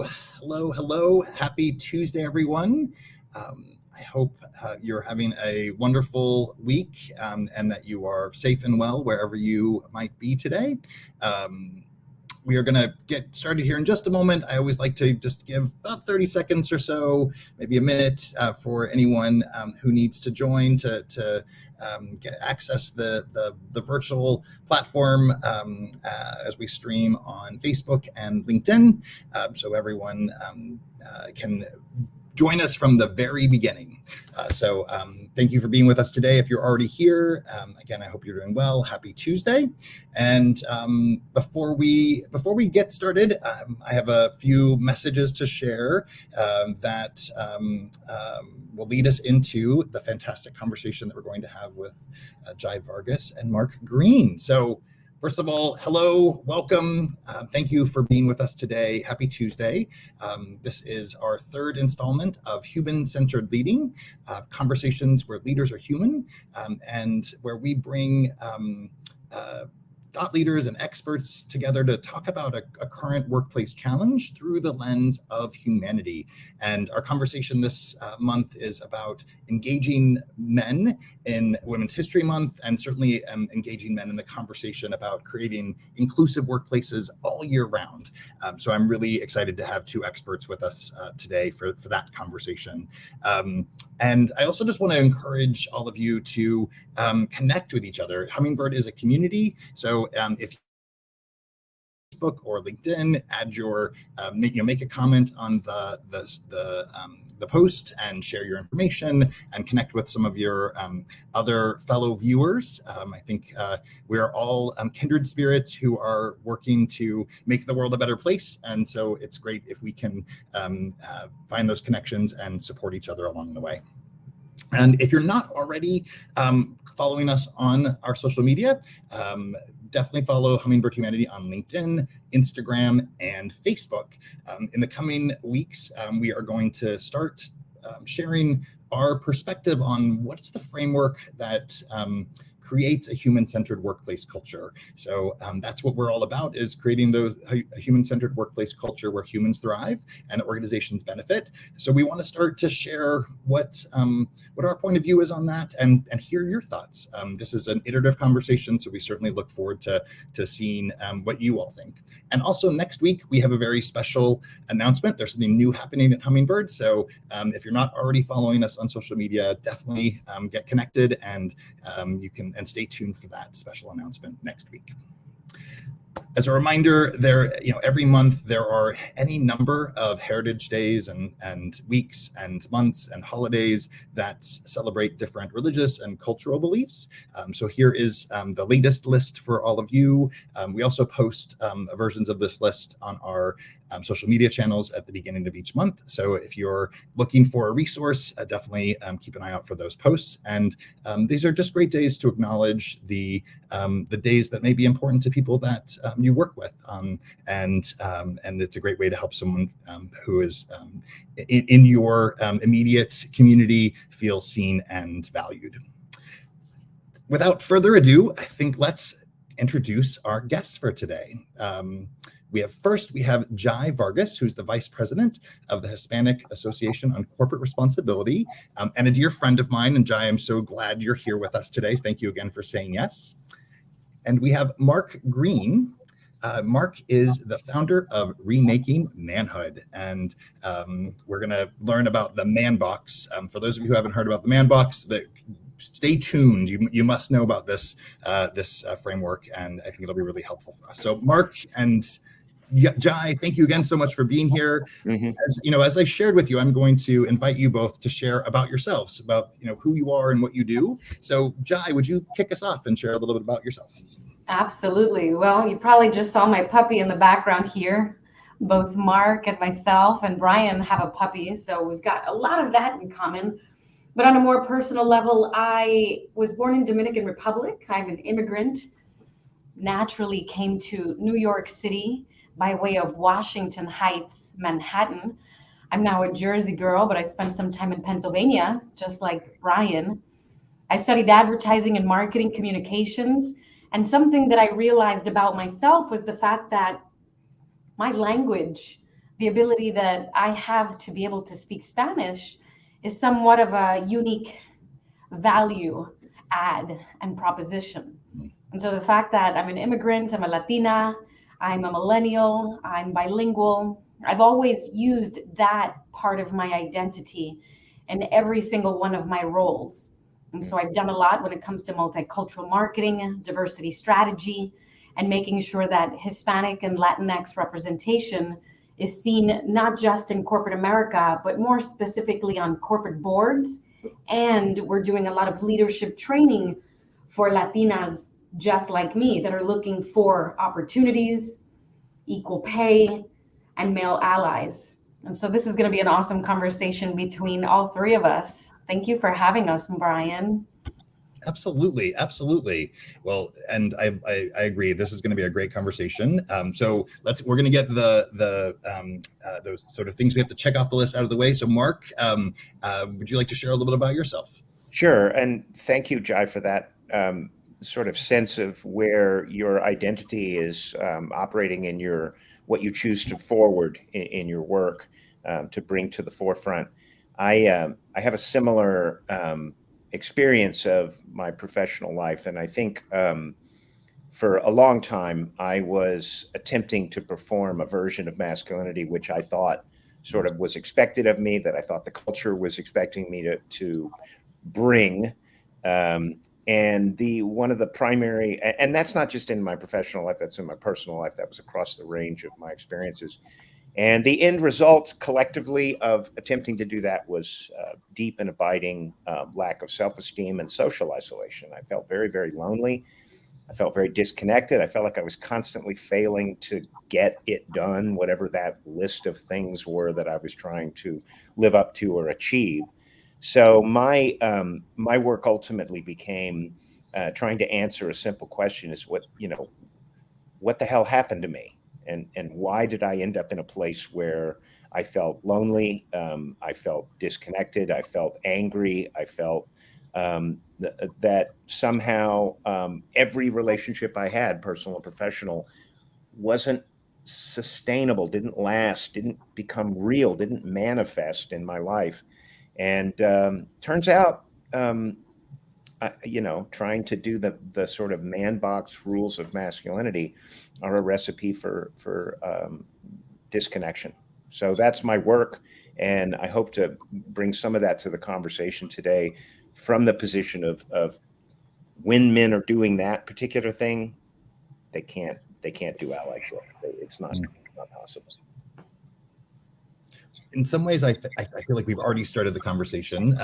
Hello. Happy Tuesday, everyone. I hope you're having a wonderful week and that you are safe and well wherever you might be today. We are going to get started here in just a moment. I always like to just give about 30 seconds or so, maybe a minute for anyone who needs to join to access the virtual platform as we stream on Facebook and LinkedIn, so everyone can join us from the very beginning. So thank you for being with us today. If you're already here, again, I hope you're doing well. Happy Tuesday. And before we get started, I have a few messages to share that will lead us into the fantastic conversation that we're going to have with Jai Vargas and Mark Green. So first of all, hello, welcome. Thank you for being with us today. Happy Tuesday. This is our third installment of Human-Centered Leading, conversations where leaders are human, and where we bring thought leaders and experts together to talk about a current workplace challenge through the lens of humanity. And our conversation this month is about engaging men in Women's History Month, and certainly engaging men in the conversation about creating inclusive workplaces all year round. So I'm really excited to have two experts with us today for that conversation. And I also just want to encourage all of you to connect with each other. Hummingbird is a community, so if Facebook or LinkedIn, add your make a comment on the post and share your information and connect with some of your other fellow viewers. I think we are all kindred spirits who are working to make the world a better place, and so it's great if we can find those connections and support each other along the way. And if you're not already following us on our social media, definitely follow Hummingbird Humanity on LinkedIn, Instagram, and Facebook. In the coming weeks, we are going to start sharing our perspective on what's the framework that creates a human-centered workplace culture. So that's what we're all about, is creating a human-centered workplace culture where humans thrive and organizations benefit. So we want to start to share what our point of view is on that and hear your thoughts. This is an iterative conversation, so we certainly look forward to seeing what you all think. And also next week, we have a very special announcement. There's something new happening at Hummingbird. So if you're not already following us on social media, definitely get connected, and you can stay tuned for that special announcement next week. As a reminder, every month there are any number of heritage days and weeks and months and holidays that celebrate different religious and cultural beliefs. So here is the latest list for all of you. We also post versions of this list on our social media channels at the beginning of each month. So if you're looking for a resource, definitely keep an eye out for those posts. And these are just great days to acknowledge the days that may be important to people that you work with. And it's a great way to help someone who is in your immediate community feel seen and valued. Without further ado, I think let's introduce our guests for today. We have Jai Vargas, who's the Vice President of the Hispanic Association on Corporate Responsibility, and a dear friend of mine. And Jai, I'm so glad you're here with us today. Thank you again for saying yes. And we have Mark Green. Mark is the founder of Remaking Manhood, and we're going to learn about the Man Box. For those of you who haven't heard about the Man Box, stay tuned. You must know about this framework, and I think it'll be really helpful for us. So Mark and Jai, thank you again so much for being here. Mm-hmm. As I shared with you, I'm going to invite you both to share about yourselves, about who you are and what you do. So Jai, would you kick us off and share a little bit about yourself? Absolutely. Well, you probably just saw my puppy in the background here. Both Mark and myself and Brian have a puppy, so we've got a lot of that in common. But on a more personal level, I was born in Dominican Republic. I'm an immigrant, naturally came to New York City by way of Washington Heights, Manhattan. I'm now a Jersey girl, but I spent some time in Pennsylvania, just like Brian. I studied advertising and marketing communications. And something that I realized about myself was the fact that my language, the ability that I have to be able to speak Spanish is somewhat of a unique value add and proposition. And so the fact that I'm an immigrant, I'm a Latina, I'm a millennial, I'm bilingual, I've always used that part of my identity in every single one of my roles. And so I've done a lot when it comes to multicultural marketing, diversity strategy, and making sure that Hispanic and Latinx representation is seen not just in corporate America, but more specifically on corporate boards. And we're doing a lot of leadership training for Latinas just like me that are looking for opportunities, equal pay, and male allies. And so this is going to be an awesome conversation between all three of us. Thank you for having us, Brian. Absolutely, absolutely. Well, and I agree. This is going to be a great conversation. So we're going to get those sort of things we have to check off the list out of the way. So, Mark, would you like to share a little bit about yourself? Sure, and thank you, Jai, for that sort of sense of where your identity is operating in what you choose to forward in your work to bring to the forefront. I have a similar experience of my professional life. And I think for a long time, I was attempting to perform a version of masculinity, which I thought sort of was expected of me, that I thought the culture was expecting me to bring. And one of the primary, and that's not just in my professional life, that's in my personal life, that was across the range of my experiences. And the end result collectively of attempting to do that was deep and abiding lack of self-esteem and social isolation. I felt very, very lonely. I felt very disconnected. I felt like I was constantly failing to get it done, whatever that list of things were that I was trying to live up to or achieve. So my work ultimately became trying to answer a simple question: is what the hell happened to me? And why did I end up in a place where I felt lonely, I felt disconnected, I felt angry, I felt that somehow every relationship I had, personal and professional, wasn't sustainable, didn't last, didn't become real, didn't manifest in my life. And turns out, trying to do the sort of man box rules of masculinity are a recipe for disconnection. So that's my work, and I hope to bring some of that to the conversation today from the position of when men are doing that particular thing, they can't do allyship. It's not possible. In some ways, I feel like we've already started the conversation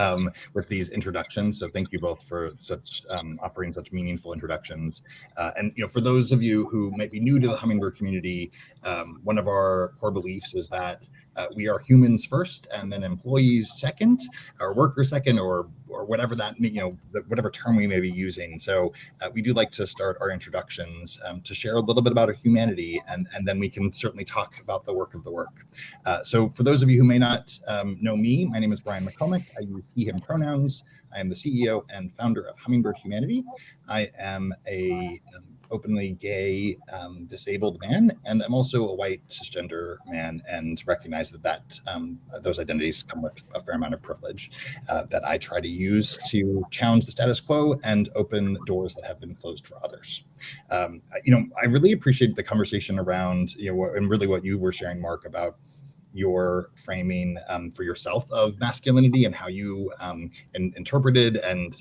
with these introductions. So thank you both for such offering such meaningful introductions. And for those of you who might be new to the Hummingbird community, one of our core beliefs is that we are humans first, and then employees second, or workers second, or whatever that whatever term we may be using. So we do like to start our introductions to share a little bit about our humanity, and then we can certainly talk about the work of the work. So for those of you who may not know me, my name is Brian McCormick. I use he/him pronouns. I am the CEO and founder of Hummingbird Humanity. I am a openly gay, disabled man, and I'm also a white cisgender man, and recognize that those identities come with a fair amount of privilege that I try to use to challenge the status quo and open doors that have been closed for others. I really appreciate the conversation around, and really what you were sharing, Mark, about your framing for yourself of masculinity and how you interpreted and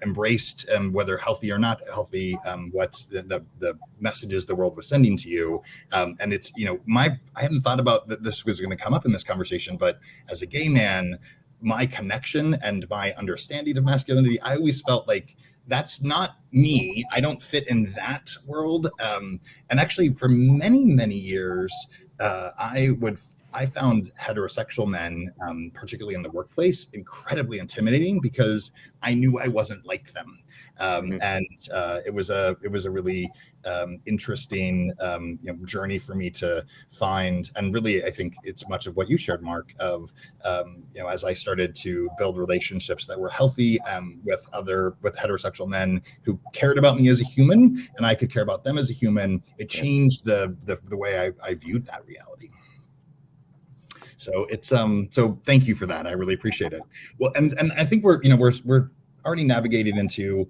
embraced, whether healthy or not healthy, what's the messages the world was sending to you. And it's, I hadn't thought about that this was going to come up in this conversation, but as a gay man, my connection and my understanding of masculinity, I always felt like that's not me. I don't fit in that world. And actually, for many, many years, I would I found heterosexual men, particularly in the workplace, incredibly intimidating because I knew I wasn't like them. And it was a really interesting journey for me to find, and really I think it's much of what you shared, Mark, of as I started to build relationships that were healthy with heterosexual men who cared about me as a human and I could care about them as a human, it changed the way I viewed that reality. So it's so thank you for that. I really appreciate it. Well, and I think we're already navigated into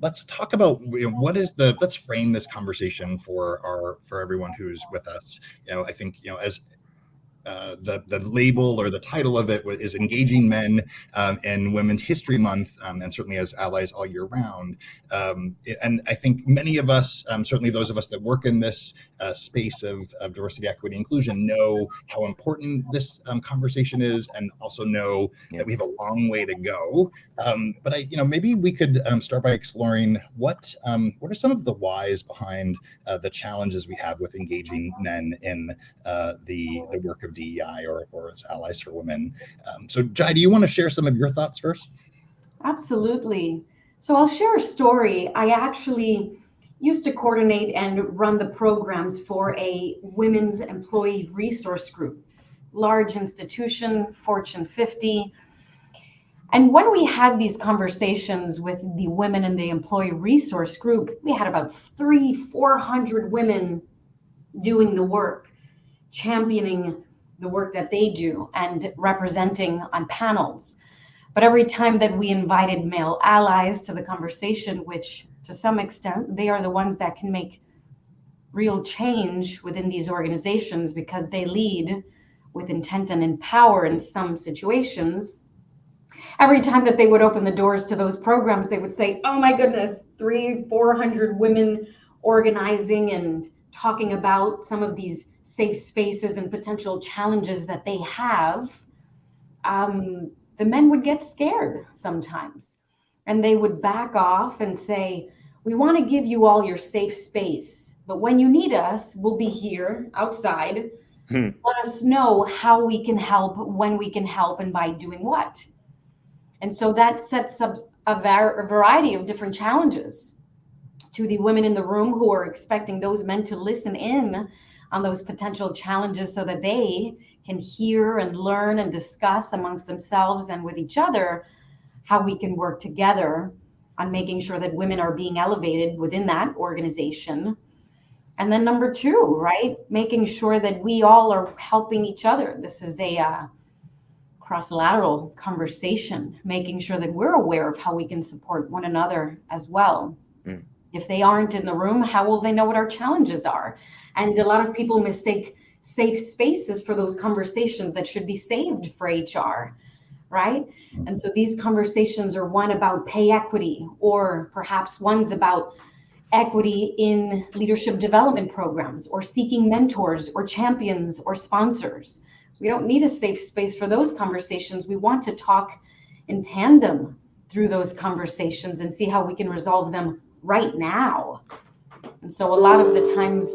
let's talk about let's frame this conversation for everyone who's with us. I think as the label or the title of it is Engaging Men in Women's History Month, and certainly as allies all year round. And I think many of us, certainly those of us that work in this space of diversity, equity, inclusion, know how important this conversation is, and also know that we have a long way to go. But maybe we could start by exploring what are some of the whys behind the challenges we have with engaging men in the work of DEI or as allies for women. So Jai, do you want to share some of your thoughts first? Absolutely. So I'll share a story. I actually used to coordinate and run the programs for a women's employee resource group, large institution, Fortune 50. And when we had these conversations with the women in the employee resource group, we had about 400 women doing the work, championing the work that they do and representing on panels. But every time that we invited male allies to the conversation, which to some extent, they are the ones that can make real change within these organizations because they lead with intent and in power in some situations. Every time that they would open the doors to those programs, they would say, oh my goodness, 400 women organizing and talking about some of these safe spaces and potential challenges that they have. The men would get scared sometimes and they would back off and say, we want to give you all your safe space, but when you need us, we'll be here outside. Let us know how we can help, when we can help, and by doing what. And so that sets up a variety of different challenges to the women in the room who are expecting those men to listen in on those potential challenges so that they can hear and learn and discuss amongst themselves and with each other how we can work together on making sure that women are being elevated within that organization. And then number two, right, making sure that we all are helping each other. This is a cross-lateral conversation, making sure that we're aware of how we can support one another as well. If they aren't in the room, how will they know what our challenges are? And a lot of people mistake safe spaces for those conversations that should be saved for HR, right? And so these conversations are one about pay equity, or perhaps one's about equity in leadership development programs, or seeking mentors or champions or sponsors. We don't need a safe space for those conversations. We want to talk in tandem through those conversations and see how we can resolve them right now. And so a lot of the times,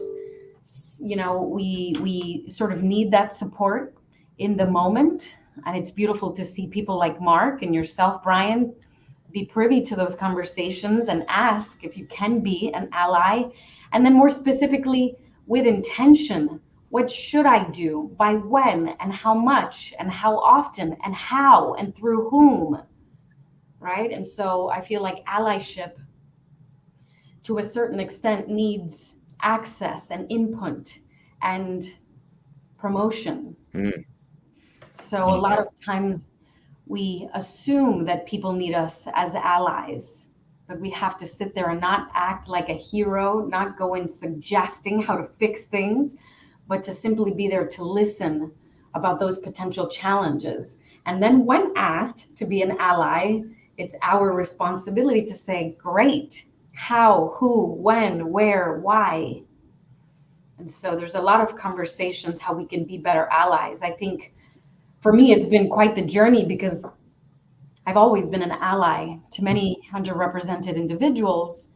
we sort of need that support in the moment. And it's beautiful to see people like Mark and yourself, Brian, be privy to those conversations and ask if you can be an ally. And then more specifically, with intention, what should I do, by when, and how much, and how often, and how, and through whom, right? And so I feel like allyship, to a certain extent, needs access and input and promotion. So a lot of times we assume that people need us as allies, but we have to sit there and not act like a hero, not go in suggesting how to fix things, but to simply be there to listen about those potential challenges. And then when asked to be an ally, it's our responsibility to say, great, how, who, when, where, why. And so there's a lot of conversations how we can be better allies. I think for me, it's been quite the journey because I've always been an ally to many underrepresented individuals,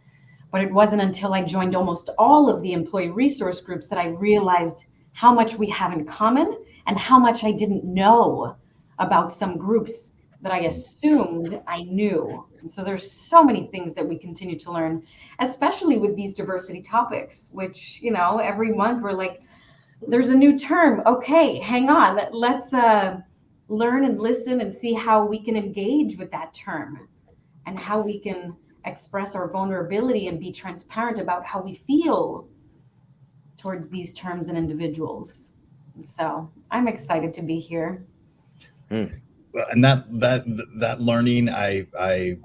but it wasn't until I joined almost all of the employee resource groups that I realized how much we have in common and how much I didn't know about some groups that I assumed I knew. And so there's so many things that we continue to learn, especially with these diversity topics, which, you know, every month we're like, there's a new term. Okay, hang on. Let's learn and listen and see how we can engage with that term and how we can express our vulnerability and be transparent about how we feel towards these terms and individuals. So I'm excited to be here. And that learning I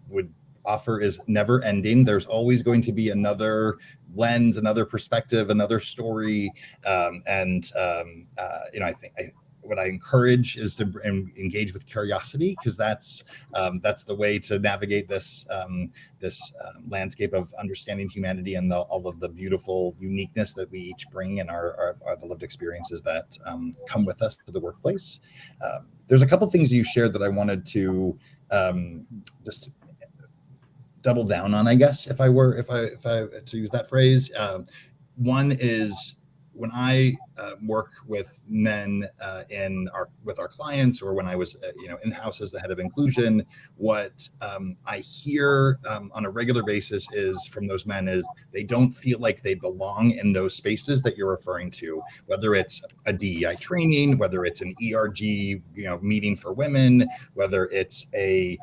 would offer is never ending. There's always going to be another lens, another perspective, another story, I think what I encourage is to engage with curiosity, because that's the way to navigate this landscape of understanding humanity and all of the beautiful uniqueness that we each bring and our the lived experiences that come with us to the workplace. There's a couple things you shared that I wanted to just double down on, I guess, if I to use that phrase. One is, when I work with men with our clients, or when I was in-house as the head of inclusion, what I hear on a regular basis is from those men is they don't feel like they belong in those spaces that you're referring to, whether it's a DEI training, whether it's an ERG meeting for women, whether it's a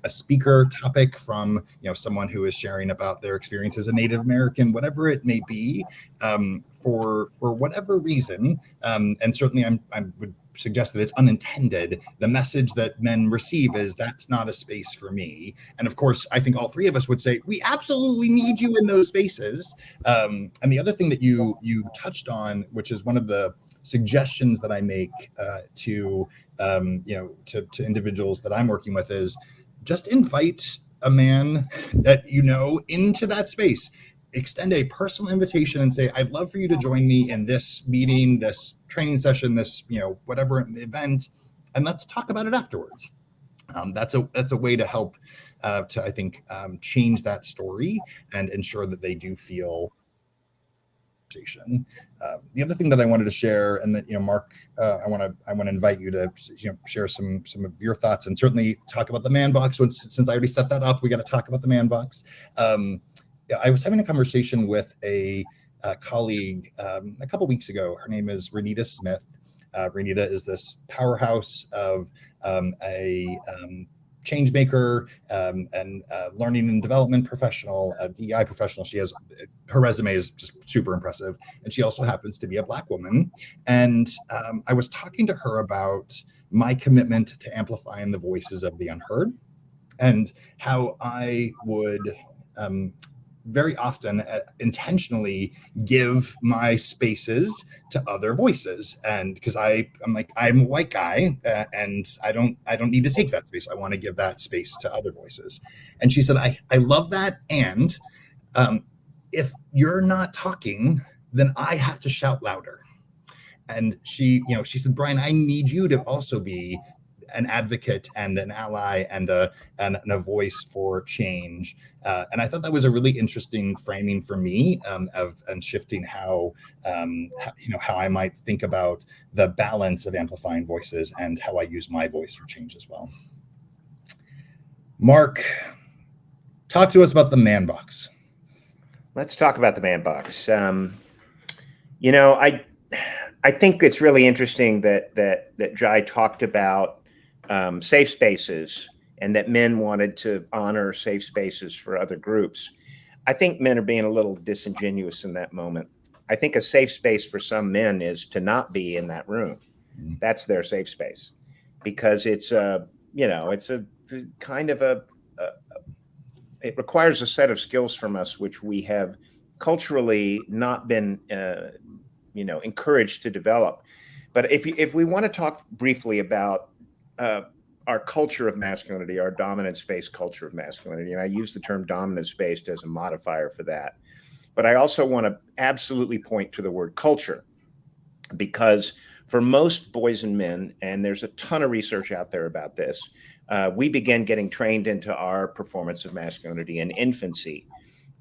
speaker topic from someone who is sharing about their experience as a Native American, whatever it may be. For whatever reason, and certainly I would suggest that it's unintended, the message that men receive is, that's not a space for me. And of course, I think all three of us would say, we absolutely need you in those spaces. And the other thing that you touched on, which is one of the suggestions that I make to individuals that I'm working with, is just invite a man that into that space. Extend a personal invitation and say, I'd love for you to join me in this meeting, this training session, this whatever event, and let's talk about it afterwards. That's a way to help to, I think, change that story and ensure that they do feel. The other thing that I wanted to share, and that Mark, I want to invite you to share some of your thoughts, and certainly talk about the man box. Since I already set that up, we got to talk about the man box. I was having a conversation with a colleague a couple weeks ago. Her name is Renita Smith. Renita is this powerhouse of a change maker and learning and development professional, a DEI professional. Her resume is just super impressive, and she also happens to be a Black woman. And I was talking to her about my commitment to amplifying the voices of the unheard, and how I would very often intentionally give my spaces to other voices. And because I'm a white guy and I don't need to take that space. I want to give that space to other voices. And she said, I love that. And if you're not talking, then I have to shout louder. And she said, Brian, I need you to also be an advocate and an ally and a voice for change. And I thought that was a really interesting framing for me and shifting how I might think about the balance of amplifying voices and how I use my voice for change as well. Mark, talk to us about the man box. Let's talk about the man box. I think it's really interesting that Jai talked about safe spaces, and that men wanted to honor safe spaces for other groups. I think men are being a little disingenuous in that moment. I think a safe space for some men is to not be in that room. That's their safe space, because it's a kind of it requires a set of skills from us, which we have culturally not been encouraged to develop. But if we want to talk briefly about our culture of masculinity, our dominance-based culture of masculinity, and I use the term dominance-based as a modifier for that, but I also want to absolutely point to the word culture, because for most boys and men, and there's a ton of research out there about this, we begin getting trained into our performance of masculinity in infancy.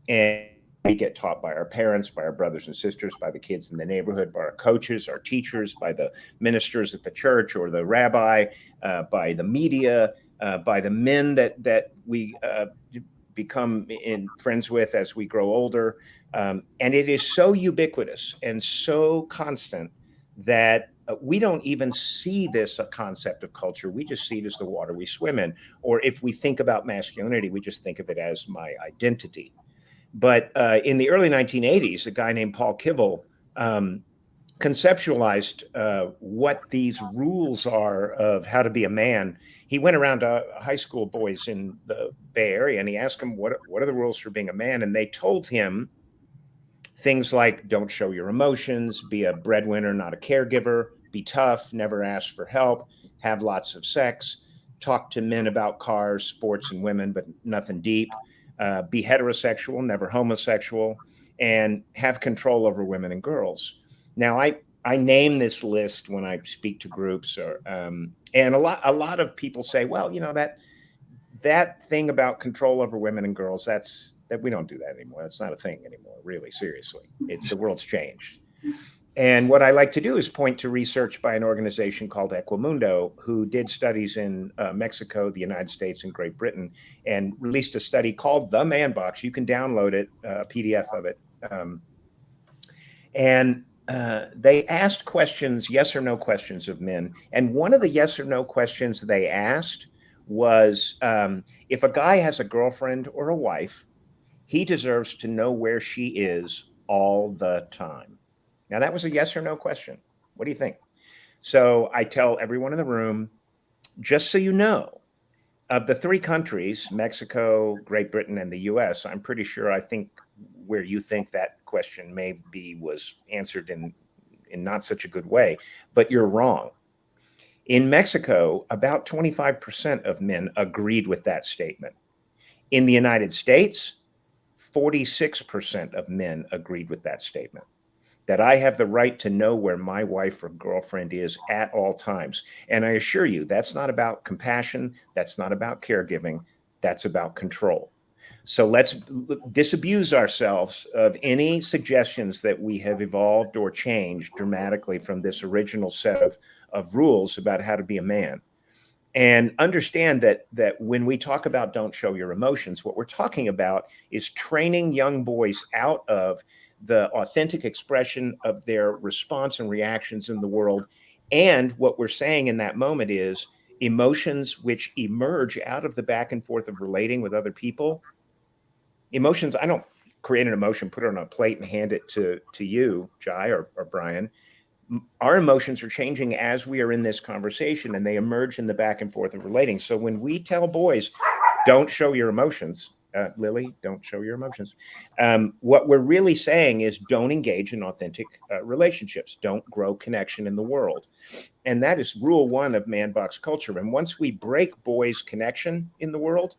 And we get taught by our parents, by our brothers and sisters, by the kids in the neighborhood, by our coaches, our teachers, by the ministers at the church or the rabbi, by the media, by the men that we become friends with as we grow older. And it is so ubiquitous and so constant that we don't even see this a concept of culture. We just see it as the water we swim in. Or if we think about masculinity, we just think of it as my identity. But in the early 1980s, a guy named Paul Kivel conceptualized what these rules are of how to be a man. He went around to high school boys in the Bay Area and he asked them, what are the rules for being a man? And they told him things like, don't show your emotions, be a breadwinner, not a caregiver, be tough, never ask for help, have lots of sex, talk to men about cars, sports, and women, but nothing deep, be heterosexual, never homosexual, and have control over women and girls. Now, I name this list when I speak to groups, and a lot of people say, well, you know, that thing about control over women and girls, that we don't do that anymore. That's not a thing anymore, really, seriously. The world's changed. And what I like to do is point to research by an organization called Equimundo, who did studies in Mexico, the United States, and Great Britain, and released a study called The Man Box. You can download it, a PDF of it. They asked questions, yes or no questions of men. And one of the yes or no questions they asked was, if a guy has a girlfriend or a wife, he deserves to know where she is all the time. Now, that was a yes or no question. What do you think? So I tell everyone in the room, just so you know, of the three countries, Mexico, Great Britain, and the US, I'm pretty sure I think where you think that question maybe was answered in not such a good way, but you're wrong. In Mexico, about 25% of men agreed with that statement. In the United States, 46% of men agreed with that statement, that I have the right to know where my wife or girlfriend is at all times. And I assure you, that's not about compassion. That's not about caregiving. That's about control. So let's disabuse ourselves of any suggestions that we have evolved or changed dramatically from this original set of rules about how to be a man. And understand that when we talk about don't show your emotions, what we're talking about is training young boys out of the authentic expression of their response and reactions in the world. And what we're saying in that moment is emotions which emerge out of the back and forth of relating with other people. Emotions, I don't create an emotion, put it on a plate and hand it to you, Jai or Brian. Our emotions are changing as we are in this conversation, and they emerge in the back and forth of relating. So when we tell boys, don't show your emotions, Lily, don't show your emotions. What we're really saying is don't engage in authentic relationships. Don't grow connection in the world. And that is rule one of man box culture. And once we break boys' connection in the world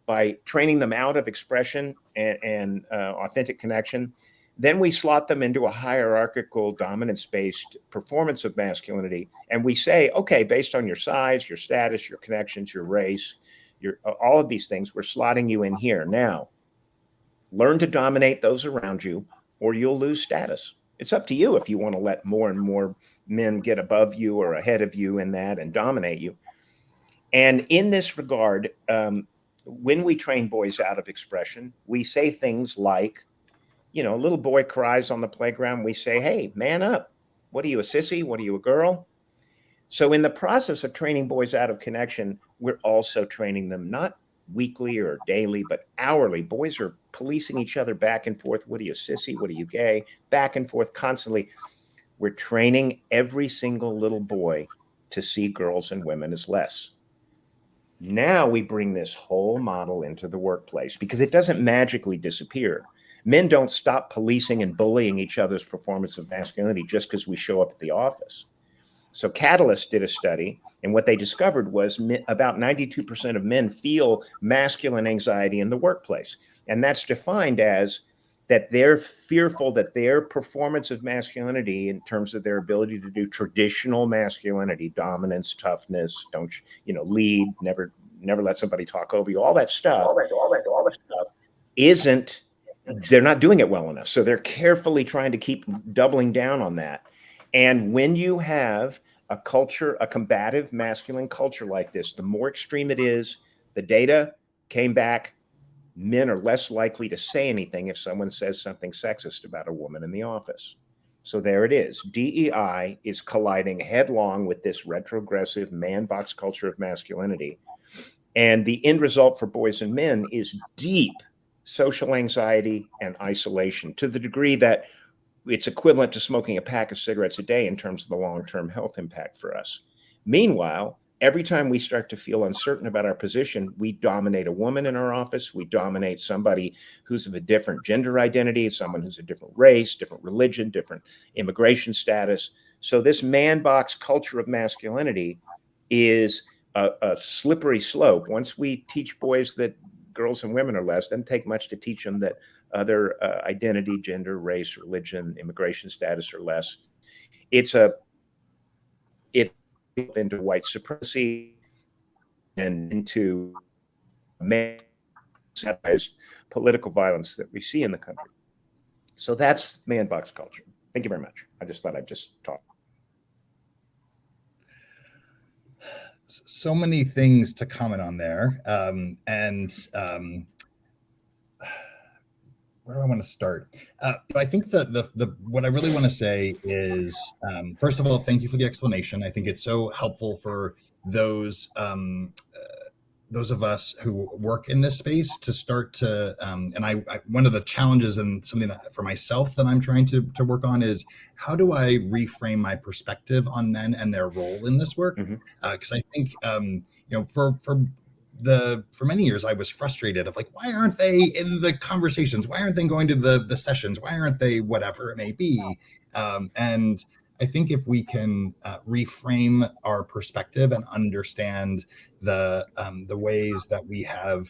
by training them out of expression and authentic connection, then we slot them into a hierarchical, dominance-based performance of masculinity. And we say, okay, based on your size, your status, your connections, your race, all of these things, we're slotting you in here. Now, learn to dominate those around you, or you'll lose status. It's up to you if you want to let more and more men get above you or ahead of you in that and dominate you. And in this regard, when we train boys out of expression, we say things like, you know, a little boy cries on the playground. We say, hey, man up. What are you, a sissy? What are you, a girl? So in the process of training boys out of connection, we're also training them not weekly or daily, but hourly. Boys are policing each other back and forth. What are you, sissy? What are you, gay? Back and forth constantly. We're training every single little boy to see girls and women as less. Now we bring this whole model into the workplace because it doesn't magically disappear. Men don't stop policing and bullying each other's performance of masculinity just because we show up at the office. So Catalyst did a study, and what they discovered was about 92% of men feel masculine anxiety in the workplace. And that's defined as that they're fearful that their performance of masculinity in terms of their ability to do traditional masculinity, dominance, toughness, don't, lead, never let somebody talk over you, all that stuff, isn't they're not doing it well enough. So they're carefully trying to keep doubling down on that. And when you have a culture, a combative masculine culture like this, the more extreme it is, the data came back, men are less likely to say anything if someone says something sexist about a woman in the office. So there it is. DEI is colliding headlong with this retrogressive man box culture of masculinity. And the end result for boys and men is deep social anxiety and isolation, to the degree that it's equivalent to smoking a pack of cigarettes a day in terms of the long-term health impact for us. Meanwhile, every time we start to feel uncertain about our position, we dominate a woman in our office. We dominate somebody who's of a different gender identity, someone who's a different race, different religion, different immigration status. So this man box culture of masculinity is a slippery slope. Once we teach boys that girls and women are less, it doesn't take much to teach them that other identity, gender, race, religion, immigration status are less. It's into white supremacy and into political violence that we see in the country. So that's man box culture. Thank you very much. I just thought I'd just talk. So many things to comment on there. Where do I want to start? But I think the what I really want to say is, first of all, thank you for the explanation. I think it's so helpful for those of us who work in this space to start to, and I one of the challenges and something that, for myself, that I'm trying to work on is, how do I reframe my perspective on men and their role in this work? Because I think, for many years I was frustrated of, like, why aren't they in the conversations? Why aren't they going to the sessions? Why aren't they whatever it may be? And I think if we can reframe our perspective and understand the ways that we have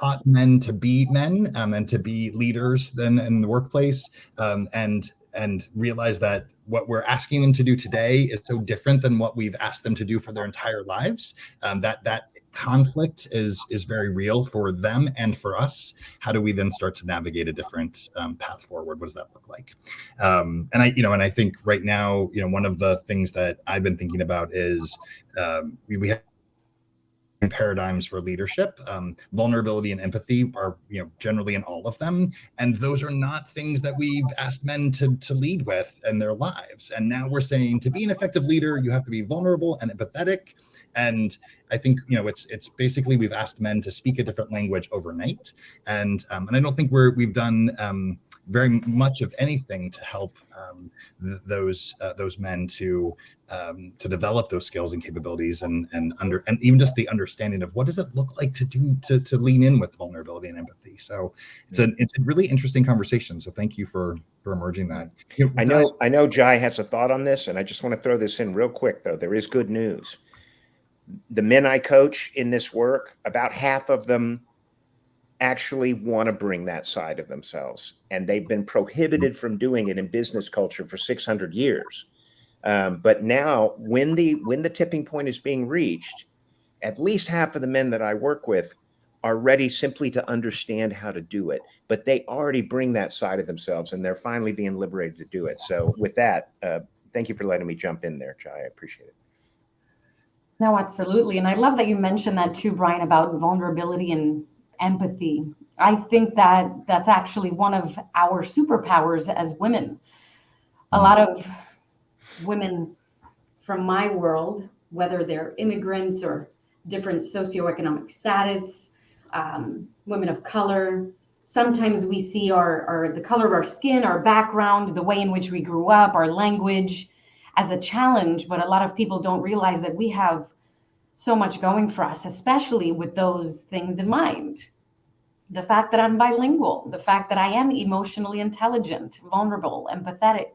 taught men to be men, and to be leaders then in the workplace, and realize that what we're asking them to do today is so different than what we've asked them to do for their entire lives. That conflict is very real for them and for us. How do we then start to navigate a different path forward? What does that look like? And I think right now, one of the things that I've been thinking about is, we have paradigms for leadership. Vulnerability and empathy are, generally in all of them, and those are not things that we've asked men to lead with in their lives. And now we're saying, to be an effective leader, you have to be vulnerable and empathetic. And I think, it's basically, we've asked men to speak a different language overnight, and I don't think we've done very much of anything to help those men to develop those skills and capabilities, and even just the understanding of what does it look like to lean in with vulnerability and empathy. So it's a really interesting conversation. So thank you for emerging that. I know Jai has a thought on this, and I just want to throw this in real quick, though. There is good news. The men I coach in this work, about half of them actually want to bring that side of themselves, and they've been prohibited from doing it in business culture for 600 years. But now, when the tipping point is being reached, at least half of the men that I work with are ready simply to understand how to do it. But they already bring that side of themselves, and they're finally being liberated to do it. So with that, thank you for letting me jump in there, Jai. I appreciate it. No, absolutely. And I love that you mentioned that too, Brian, about vulnerability and empathy. I think that that's actually one of our superpowers as women. A lot of women from my world, whether they're immigrants or different socioeconomic status, women of color, sometimes we see the color of our skin, our background, the way in which we grew up, our language as a challenge. But a lot of people don't realize that we have so much going for us, especially with those things in mind. The fact that I'm bilingual, the fact that I am emotionally intelligent, vulnerable, empathetic.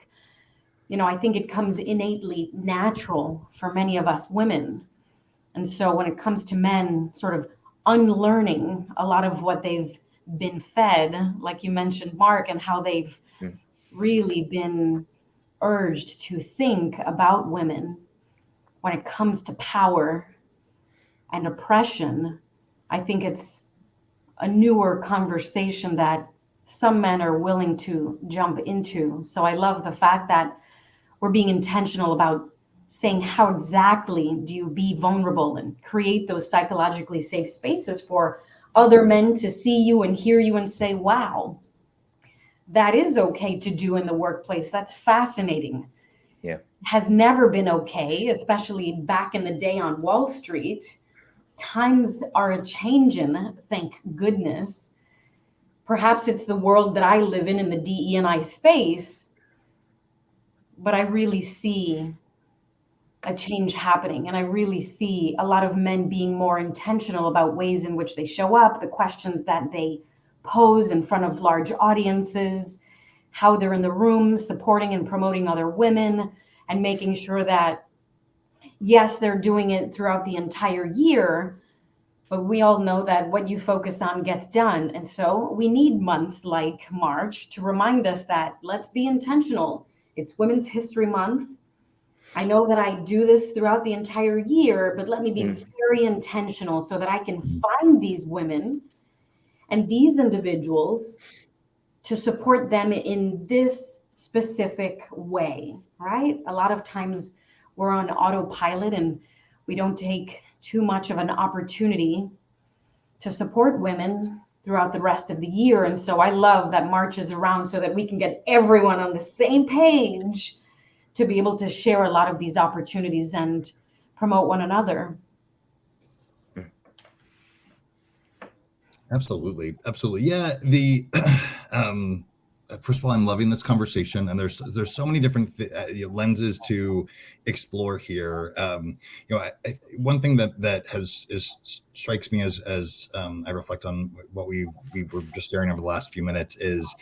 I think it comes innately natural for many of us women. And so when it comes to men sort of unlearning a lot of what they've been fed, like you mentioned, Mark, and how they've really been urged to think about women when it comes to power and oppression, I think it's a newer conversation that some men are willing to jump into. So I love the fact that we're being intentional about saying how exactly do you be vulnerable and create those psychologically safe spaces for other men to see you and hear you and say, wow, that is okay to do in the workplace. That's fascinating. Yeah. Has never been okay, especially back in the day on Wall Street. Times are a changing, thank goodness. Perhaps it's the world that I live in the DE&I space, but I really see a change happening. And I really see a lot of men being more intentional about ways in which they show up, the questions that they pose in front of large audiences, how they're in the room supporting and promoting other women, and making sure that, yes, they're doing it throughout the entire year, but we all know that what you focus on gets done. And so we need months like March to remind us that let's be intentional. It's Women's History Month. I know that I do this throughout the entire year, but let me be very intentional so that I can find these women and these individuals to support them in this specific way, right? A lot of times we're on autopilot and we don't take too much of an opportunity to support women throughout the rest of the year. And so I love that March is around so that we can get everyone on the same page to be able to share a lot of these opportunities and promote one another. Absolutely. Absolutely. Yeah. First of all, I'm loving this conversation, and there's so many different lenses to explore here. One thing that strikes me as I reflect on what we were just sharing over the last few minutes is,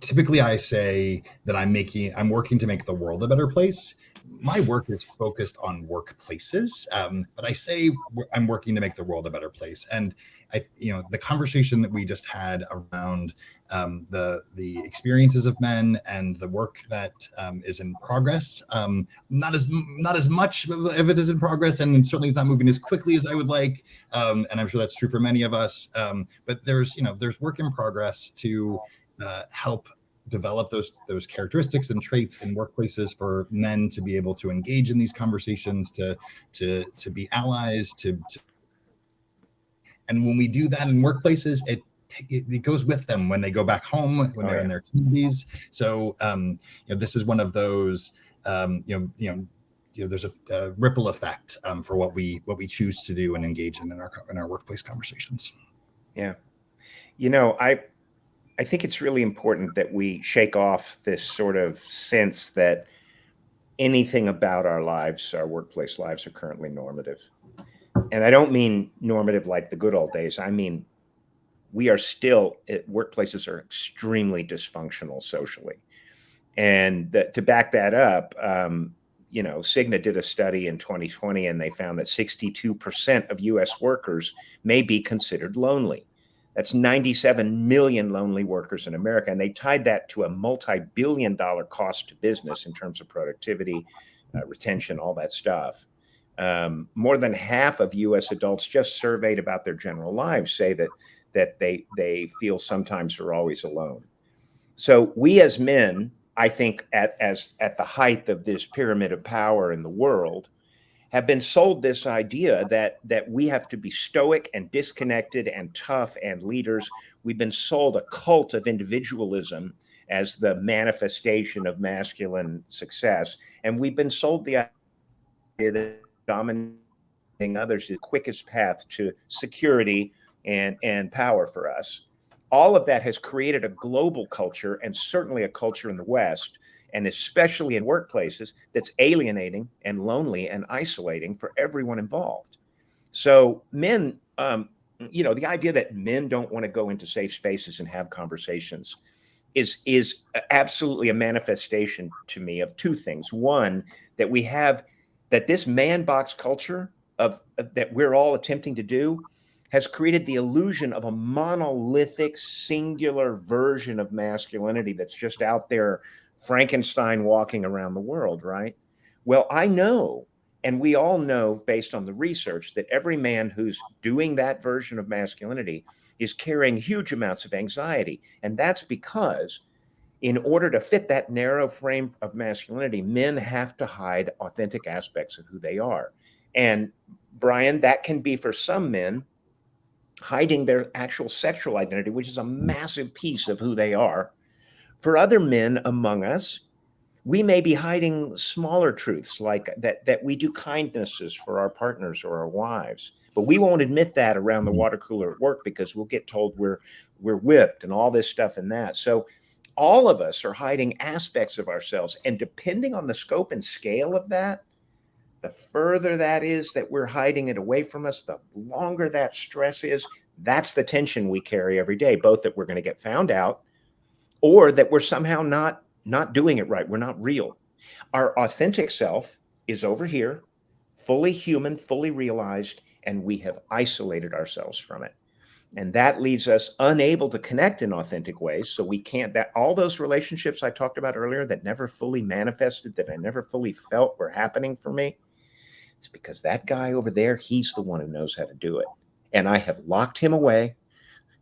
typically I say that I'm working to make the world a better place. My work is focused on workplaces, but I say I'm working to make the world a better place. And the conversation that we just had around the experiences of men and the work that is in progress, not as much of it is in progress, and certainly it's not moving as quickly as I would like. And I'm sure that's true for many of us. But there's work in progress to help develop those characteristics and traits in workplaces for men to be able to engage in these conversations, to be allies, and when we do that in workplaces, it goes with them when they go back home, when they're in their communities. So this is one of those there's a ripple effect for what we choose to do and engage in our workplace conversations. Yeah, I think it's really important that we shake off this sort of sense that anything about our lives, our workplace lives, are currently normative. And I don't mean normative like the good old days. I mean, workplaces are extremely dysfunctional socially. And to back that up, Cigna did a study in 2020, and they found that 62% of US workers may be considered lonely. That's 97 million lonely workers in America. And they tied that to a multi-billion-dollar cost to business in terms of productivity, retention, all that stuff. More than half of US adults just surveyed about their general lives say that they feel sometimes or always alone. So we as men, I think at the height of this pyramid of power in the world, have been sold this idea that we have to be stoic and disconnected and tough and leaders. We've been sold a cult of individualism as the manifestation of masculine success. And we've been sold the idea that dominating others is the quickest path to security and power for us. All of that has created a global culture, and certainly a culture in the West, and especially in workplaces, that's alienating and lonely and isolating for everyone involved. So men, the idea that men don't want to go into safe spaces and have conversations is absolutely a manifestation to me of two things. One, that this man box culture that we're all attempting to do has created the illusion of a monolithic, singular version of masculinity that's just out there, Frankenstein walking around the world, right? Well, I know And we all know, based on the research, that every man who's doing that version of masculinity is carrying huge amounts of anxiety. And that's because in order to fit that narrow frame of masculinity, men have to hide authentic aspects of who they are. And Brian, that can be for some men hiding their actual sexual identity, which is a massive piece of who they are. For other men among us, we may be hiding smaller truths like that we do kindnesses for our partners or our wives, but we won't admit that around the water cooler at work because we'll get told we're whipped and all this stuff and that. So all of us are hiding aspects of ourselves, and depending on the scope and scale of that, the further that is that we're hiding it away from us, the longer that stress is. That's the tension we carry every day, both that we're going to get found out or that we're somehow not doing it right. We're not real. Our authentic self is over here, fully human, fully realized, and we have isolated ourselves from it. And that leaves us unable to connect in authentic ways. So we can't, that all those relationships I talked about earlier that never fully manifested, that I never fully felt were happening for me, it's because that guy over there, he's the one who knows how to do it. And I have locked him away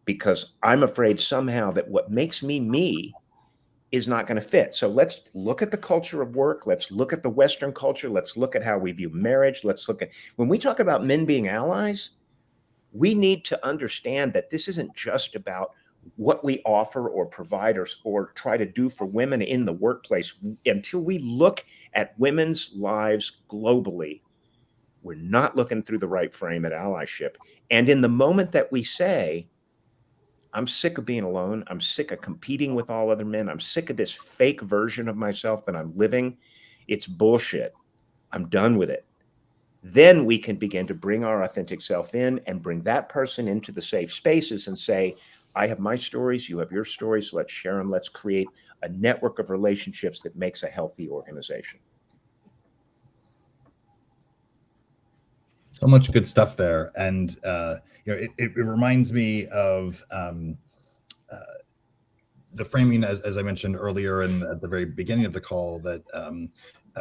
because I'm afraid somehow that what makes me is not going to fit. So let's look at the culture of work. Let's look at the Western culture. Let's look at how we view marriage. Let's look at, when we talk about men being allies, we need to understand that this isn't just about what we offer or provide or try to do for women in the workplace. Until we look at women's lives globally, we're not looking through the right frame at allyship. And in the moment that we say, I'm sick of being alone, I'm sick of competing with all other men, I'm sick of this fake version of myself that I'm living, it's bullshit, I'm done with it. Then we can begin to bring our authentic self in and bring that person into the safe spaces and say, I have my stories, you have your stories, let's share them, let's create a network of relationships that makes a healthy organization. So much good stuff there. And it reminds me of the framing, as I mentioned earlier and at the very beginning of the call, that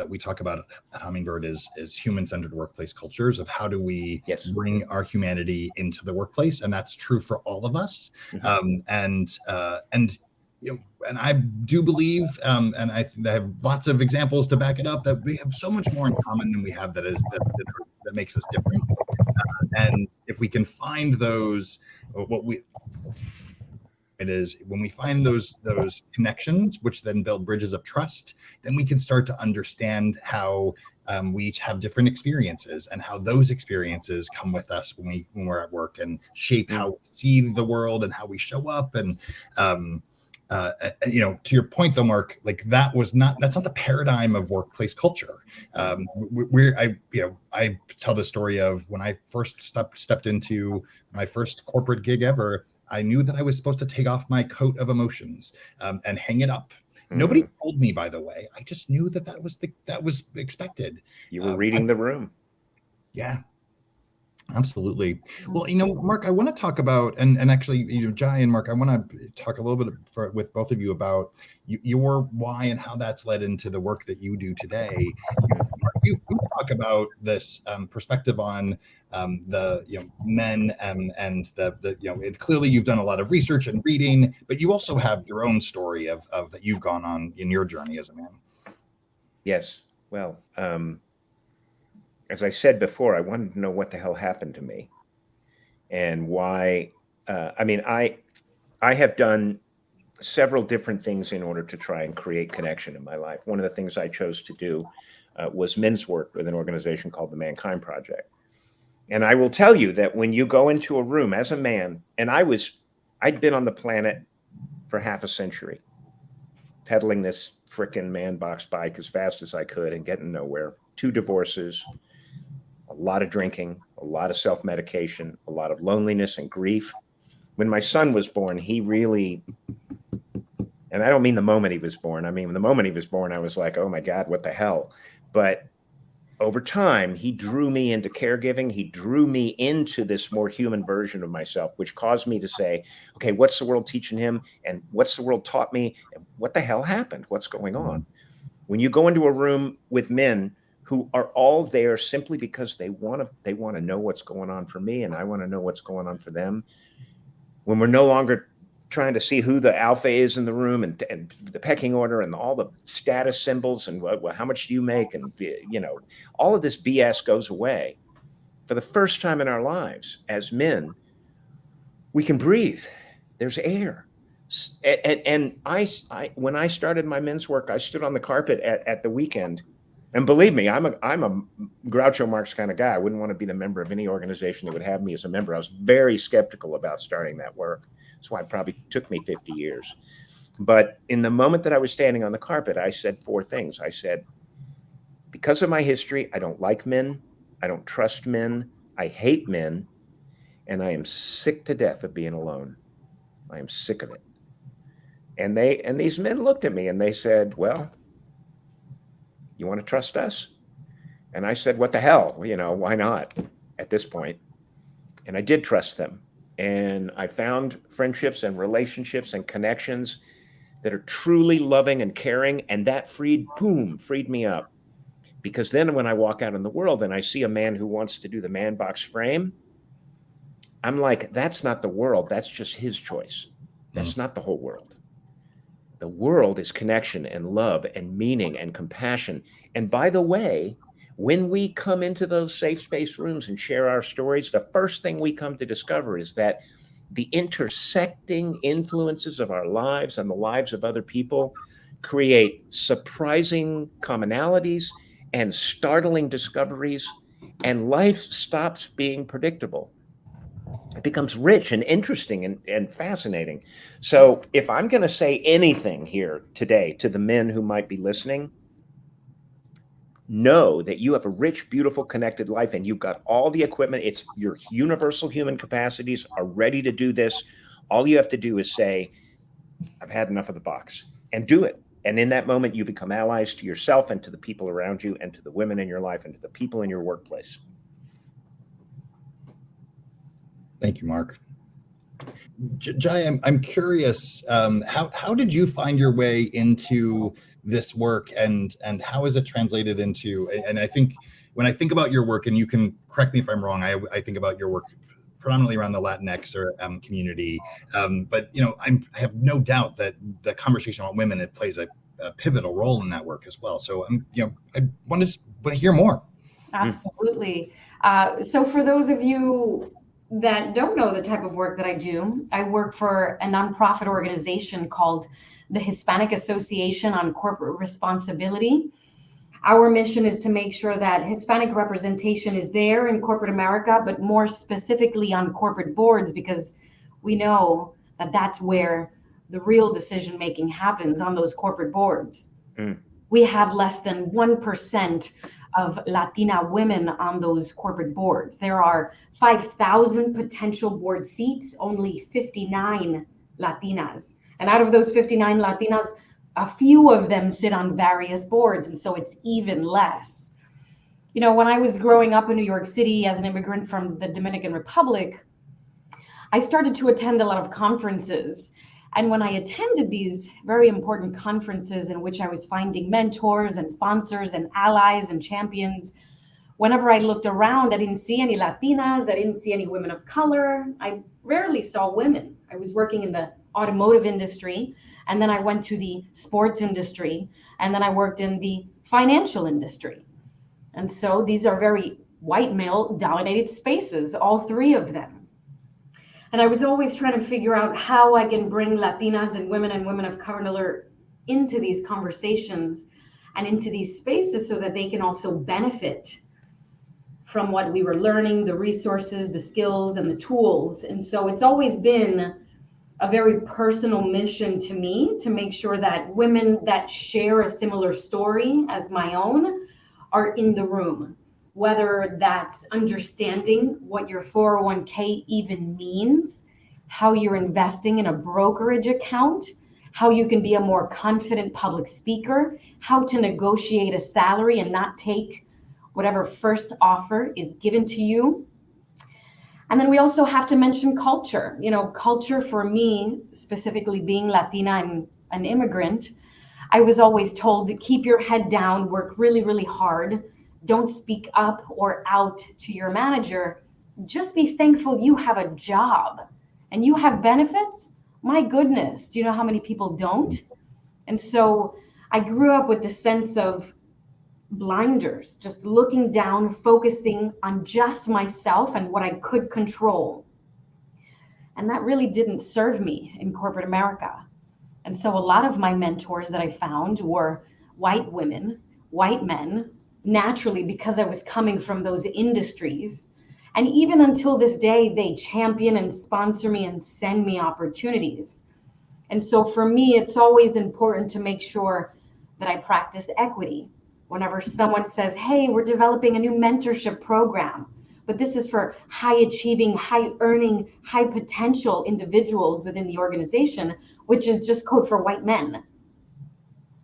we talk about at Hummingbird is human-centered workplace cultures of how do we bring our humanity into the workplace, and that's true for all of us. And I do believe, and I have lots of examples to back it up, that we have so much more in common than we have that makes us different. And if we can find those, it is when we find those connections, which then build bridges of trust, then we can start to understand how we each have different experiences and how those experiences come with us when we're at work and shape how we see the world and how we show up. And to your point though, Mark, like that's not the paradigm of workplace culture. I tell the story of when I first stepped into my first corporate gig ever. I knew that I was supposed to take off my coat of emotions and hang it up. Nobody told me, by the way. I just knew that was expected. You were reading the room. Yeah. Absolutely. Well, Mark, I want to talk about, and actually, Jai and Mark, I want to talk a little bit with both of you about your why and how that's led into the work that you do today. You talk about this perspective on the men and the clearly you've done a lot of research and reading, but you also have your own story of that you've gone on in your journey as a man. Yes. Well, as I said before, I wanted to know what the hell happened to me and why. I have done several different things in order to try and create connection in my life. One of the things I chose to do was men's work with an organization called the Mankind Project. And I will tell you that when you go into a room as a man, and I'd been on the planet for half a century, pedaling this frickin' man box bike as fast as I could and getting nowhere. 2 divorces, a lot of drinking, a lot of self-medication, a lot of loneliness and grief. When my son was born, he really, and I don't mean the moment he was born. I mean, the moment he was born, I was like, oh my God, what the hell? But over time, he drew me into caregiving. He drew me into this more human version of myself, which caused me to say, okay, what's the world teaching him? And what's the world taught me? And what the hell happened? What's going on? When you go into a room with men, who are all there simply because they want to know what's going on for me, and I want to know what's going on for them. When we're no longer trying to see who the alpha is in the room and the pecking order and all the status symbols and how much do you make, and all of this BS goes away. For the first time in our lives as men, we can breathe. There's air. And I when I started my men's work, I stood on the carpet at the weekend. And believe me, I'm a Groucho Marx kind of guy. I wouldn't want to be the member of any organization that would have me as a member. I was very skeptical about starting that work. That's why it probably took me 50 years. But in the moment that I was standing on the carpet, I said 4 things. I said, because of my history, I don't like men. I don't trust men. I hate men. And I am sick to death of being alone. I am sick of it. And these men looked at me and they said, well, you want to trust us? And I said, what the hell? Why not at this point? And I did trust them. And I found friendships and relationships and connections that are truly loving and caring. And that freed me up. Because then when I walk out in the world and I see a man who wants to do the man box frame, I'm like, that's not the world. That's just his choice. That's not the whole world. The world is connection and love and meaning and compassion. And by the way, when we come into those safe space rooms and share our stories, the first thing we come to discover is that the intersecting influences of our lives and the lives of other people create surprising commonalities and startling discoveries, and life stops being predictable. It becomes rich and interesting and fascinating. So if I'm going to say anything here today to the men who might be listening, know that you have a rich, beautiful, connected life, and you've got all the equipment. It's your universal human capacities are ready to do this. All you have to do is say, I've had enough of the box, and do it. And in that moment, you become allies to yourself and to the people around you and to the women in your life and to the people in your workplace. Thank you, Mark. Jai, I'm curious, how did you find your way into this work, and how is it translated into, and I think when I think about your work, and you can correct me if I'm wrong, I think about your work predominantly around the Latinx or community, but I have no doubt that the conversation about women, it plays a pivotal role in that work as well. So I want to hear more. Absolutely. So for those of you that don't know the type of work that I do, I work for a nonprofit organization called the Hispanic Association on Corporate Responsibility. Our mission is to make sure that Hispanic representation is there in corporate America, but more specifically on corporate boards, because we know that that's where the real decision-making happens, on those corporate boards. We have less than 1% of Latina women on those corporate boards. There are 5,000 potential board seats, only 59 Latinas. And out of those 59 Latinas, a few of them sit on various boards, and so it's even less. When I was growing up in New York City as an immigrant from the Dominican Republic, I started to attend a lot of conferences. And when I attended these very important conferences in which I was finding mentors and sponsors and allies and champions, whenever I looked around, I didn't see any Latinas, I didn't see any women of color. I rarely saw women. I was working in the automotive industry, and then I went to the sports industry, and then I worked in the financial industry. And so these are very white male dominated spaces, all 3 of them. And I was always trying to figure out how I can bring Latinas and women of color into these conversations and into these spaces so that they can also benefit from what we were learning, the resources, the skills, and the tools. And so it's always been a very personal mission to me to make sure that women that share a similar story as my own are in the room. Whether that's understanding what your 401k even means, how you're investing in a brokerage account, how you can be a more confident public speaker, how to negotiate a salary and not take whatever first offer is given to you. And then we also have to mention culture. Culture for me, specifically being Latina and an immigrant, I was always told to keep your head down, work really, really hard. don't speak up or out to your manager, just be thankful you have a job and you have benefits. My goodness, do you know how many people don't? And so I grew up with this sense of blinders, just looking down, focusing on just myself and what I could control. And that really didn't serve me in corporate America. And so a lot of my mentors that I found were white women, white men, naturally, because I was coming from those industries. And even until this day, they champion and sponsor me and send me opportunities. And so for me, it's always important to make sure that I practice equity. Whenever someone says, hey, we're developing a new mentorship program, but this is for high achieving, high earning, high potential individuals within the organization, which is just code for white men,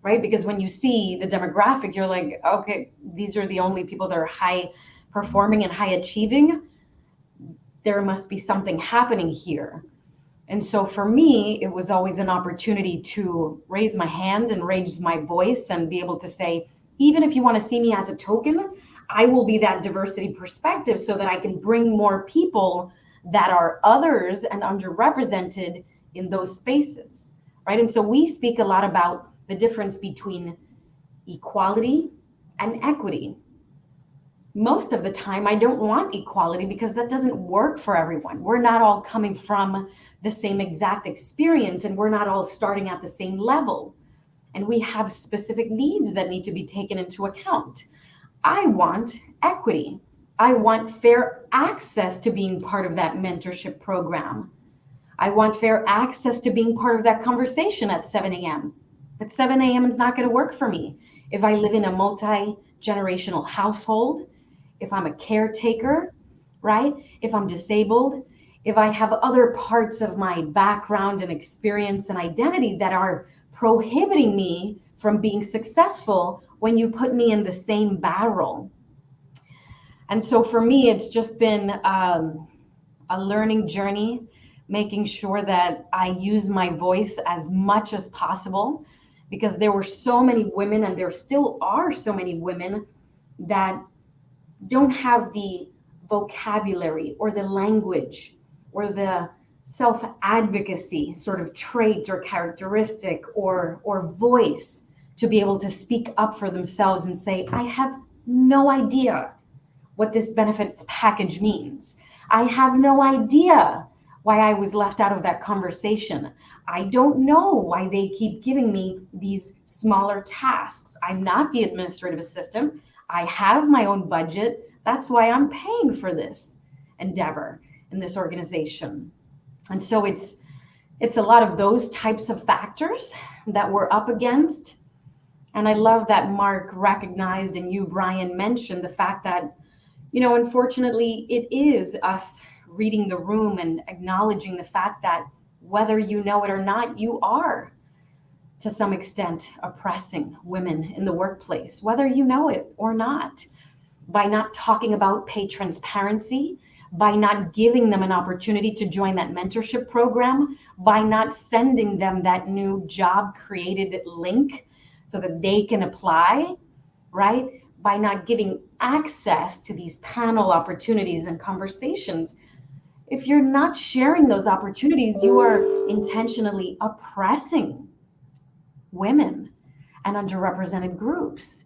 right? Because when you see the demographic, you're like, okay, these are the only people that are high performing and high achieving. There must be something happening here. And so for me, it was always an opportunity to raise my hand and raise my voice and be able to say, even if you want to see me as a token, I will be that diversity perspective so that I can bring more people that are others and underrepresented in those spaces, right? And so we speak a lot about the difference between equality and equity. Most of the time, I don't want equality because that doesn't work for everyone. We're not all coming from the same exact experience, and we're not all starting at the same level. And we have specific needs that need to be taken into account. I want equity. I want fair access to being part of that mentorship program. I want fair access to being part of that conversation at 7 a.m. But 7 a.m. is not going to work for me. If I live in a multi-generational household, if I'm a caretaker, right? If I'm disabled, if I have other parts of my background and experience and identity that are prohibiting me from being successful when you put me in the same barrel. And so for me, it's just been a learning journey, making sure that I use my voice as much as possible, because there were so many women, and there still are so many women that don't have the vocabulary or the language or the self-advocacy sort of trait or characteristic or voice to be able to speak up for themselves and say, I have no idea what this benefits package means. I have no idea why I was left out of that conversation. I don't know why they keep giving me these smaller tasks. I'm not the administrative assistant. I have my own budget. That's why I'm paying for this endeavor in this organization. And so it's a lot of those types of factors that we're up against. And I love that Mark recognized, and you, Brian, mentioned the fact that, unfortunately, it is us reading the room and acknowledging the fact that whether you know it or not, you are, to some extent, oppressing women in the workplace, whether you know it or not, by not talking about pay transparency, by not giving them an opportunity to join that mentorship program, by not sending them that new job created link so that they can apply, right? By not giving access to these panel opportunities and conversations. If you're not sharing those opportunities, you are intentionally oppressing women and underrepresented groups.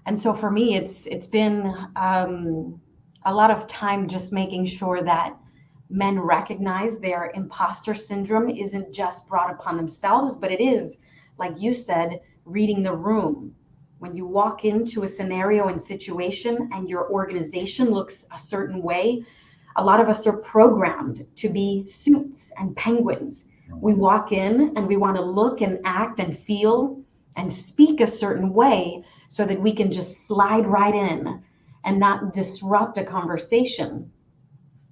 And so for me, it's been a lot of time just making sure that men recognize their imposter syndrome isn't just brought upon themselves, but it is, like you said, reading the room. When you walk into a scenario and situation and your organization looks a certain way, a lot of us are programmed to be suits and penguins. We walk in and we want to look and act and feel and speak a certain way so that we can just slide right in and not disrupt a conversation.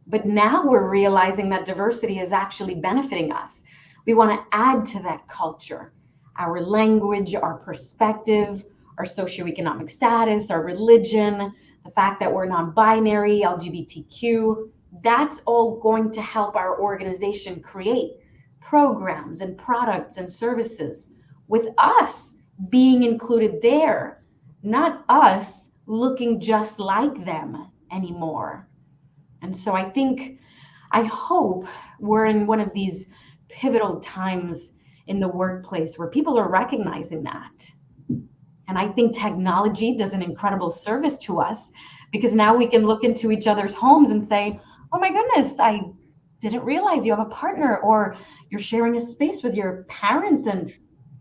But now we're realizing that diversity is actually benefiting us. We want to add to that culture, our language, our perspective, our socioeconomic status, our religion, the fact that we're non-binary, LGBTQ. That's all going to help our organization create programs and products and services with us being included there, not us looking just like them anymore. And so I hope we're in one of these pivotal times in the workplace where people are recognizing that. And I think technology does an incredible service to us because now we can look into each other's homes and say, oh my goodness, I didn't realize you have a partner, or you're sharing a space with your parents and